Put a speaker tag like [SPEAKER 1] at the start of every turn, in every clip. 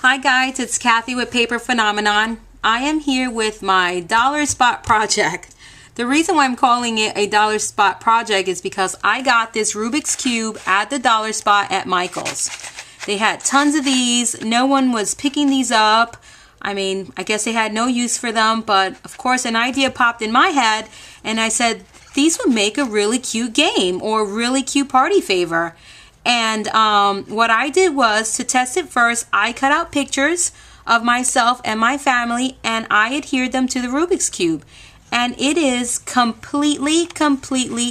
[SPEAKER 1] Hi guys, it's Kathy with Paper Phenomenon. I am here with my dollar spot project. The reason why I'm calling it a dollar spot project is because I got this Rubik's Cube at the dollar spot at Michael's. They had tons of these. No one was picking these up. I mean, I guess they had no use for them, but of course an idea popped in my head and I said these would make a really cute game or really cute party favor. And what I did was, to test it first, I cut out pictures of myself and my family and I adhered them to the Rubik's Cube. And it is completely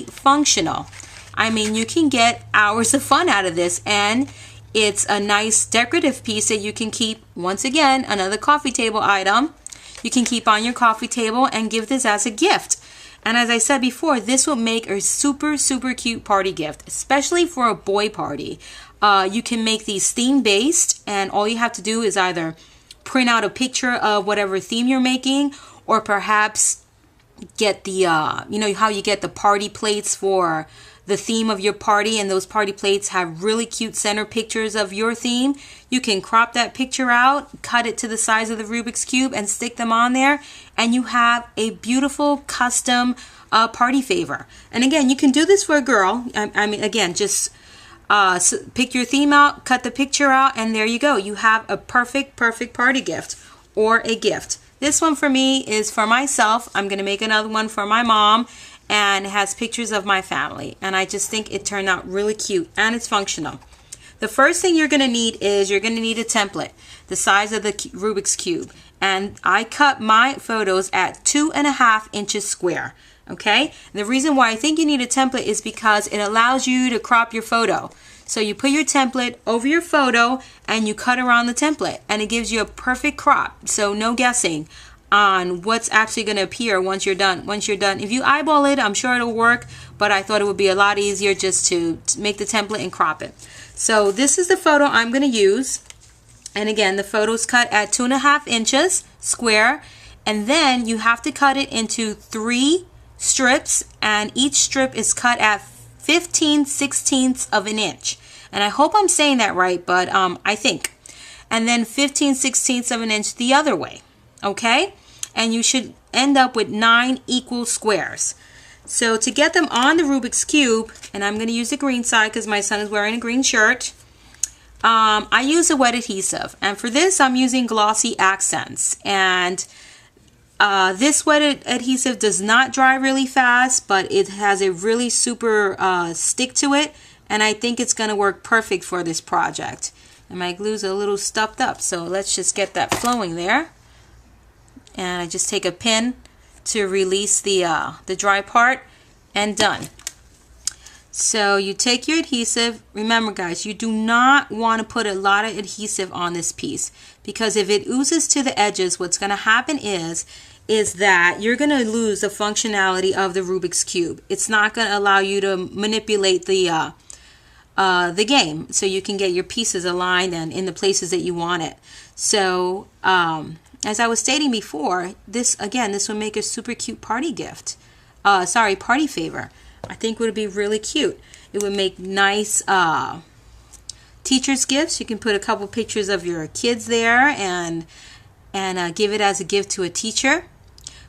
[SPEAKER 1] functional. I mean, you can get hours of fun out of this, and it's a nice decorative piece that you can keep, once again, another coffee table item. You can keep on your coffee table and give this as a gift. And as I said before, this will make a super cute party gift, especially for a boy party. You can make these theme based, and all you have to do is either print out a picture of whatever theme you're making, or perhaps get the, you know how you get the party plates for the theme of your party, and those party plates have really cute center pictures of your theme. You can crop that picture out, cut it to the size of the Rubik's Cube and stick them on there, and you have a beautiful custom party favor. And again, you can do this for a girl. I mean, again, just pick your theme out, cut the picture out, and there you go. You have a perfect party gift or a gift. This one for me is for myself. I'm going to make another one for my mom, and it has pictures of my family, and I just think it turned out really cute and it's functional. The first thing you're going to need is you're going to need a template the size of the Rubik's Cube, and I cut my photos at 2.5 inches square. Okay, the reason why I think you need a template is because it allows you to crop your photo. So you put your template over your photo and you cut around the template, and it gives you a perfect crop, so no guessing on what's actually going to appear once you're done. If you eyeball it, I'm sure it'll work, but I thought it would be a lot easier just to make the template and crop it. So this is the photo I'm going to use, and again, the photo's cut at 2.5 inches square, and then you have to cut it into 3 strips, and each strip is cut at 15/16 of an inch. And I hope I'm saying that right, but I think. And then 15/16 of an inch the other way. Okay? And you should end up with 9 equal squares. So to get them on the Rubik's Cube, and I'm going to use the green side because my son is wearing a green shirt, I use a wet adhesive. And for this, I'm using glossy accents. And this wet adhesive does not dry really fast, but it has a really super stick to it. And I think it's going to work perfect for this project. And my glue's a little stuffed up, so let's just get that flowing there. And I just take a pin to release the dry part, and done. So you take your adhesive. Remember guys, you do not want to put a lot of adhesive on this piece, because if it oozes to the edges, what's going to happen is that you're going to lose the functionality of the Rubik's Cube. It's not going to allow you to manipulate the game, so you can get your pieces aligned and in the places that you want it. So as I was stating before, this would make a super cute party gift. Party favor. I think would be really cute. It would make nice teacher's gifts. You can put a couple pictures of your kids there and give it as a gift to a teacher.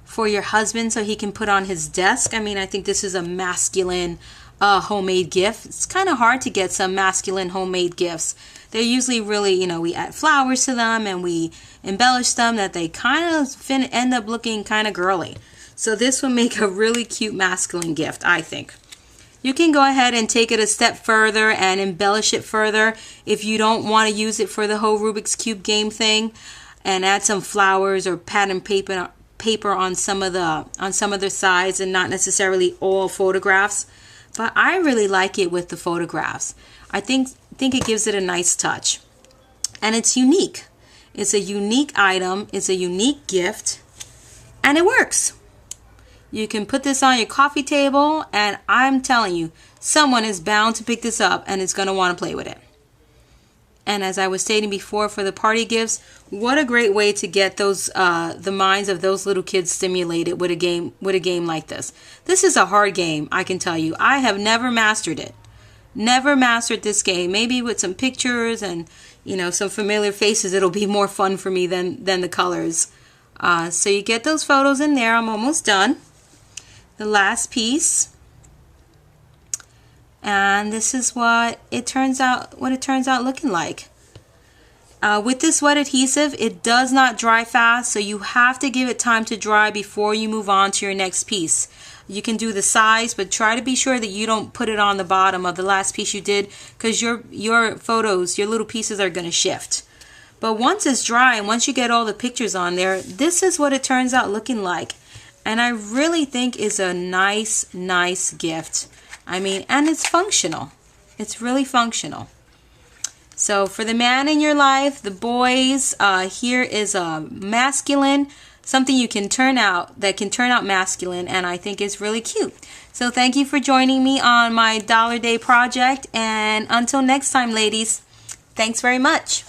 [SPEAKER 1] For your husband, so he can put on his desk. I mean, I think this is a masculine homemade gift. It's kind of hard to get some masculine homemade gifts. They're usually really, you know, we add flowers to them and we embellish them that they kind of end up looking kind of girly. So this will make a really cute masculine gift, I think. You can go ahead and take it a step further and embellish it further if you don't want to use it for the whole Rubik's Cube game thing, and add some flowers or pattern paper on some of the sides, and not necessarily all photographs. But I really like it with the photographs. I think it gives it a nice touch. And it's unique. It's a unique item. It's a unique gift. And it works. You can put this on your coffee table, and I'm telling you, someone is bound to pick this up and is going to want to play with it. And as I was stating before, for the party gifts, what a great way to get those the minds of those little kids stimulated with a game like this. This is a hard game, I can tell you. I have never mastered it. Never mastered this game. Maybe with some pictures and, you know, some familiar faces, it'll be more fun for me than the colors. So you get those photos in there. I'm almost done. The last piece. And this is what it turns out looking like. With this wet adhesive, it does not dry fast, so you have to give it time to dry before you move on to your next piece. You can do the sides, but try to be sure that you don't put it on the bottom of the last piece you did, because your photos, your little pieces are going to shift. But once it's dry and once you get all the pictures on there, this is what it turns out looking like. And I really think is a nice gift. I mean, and it's functional. It's really functional. So for the man in your life, the boys, here is a masculine, something you can turn out that can turn out masculine, and I think it's really cute. So thank you for joining me on my Dollar Day project, and until next time, ladies, thanks very much.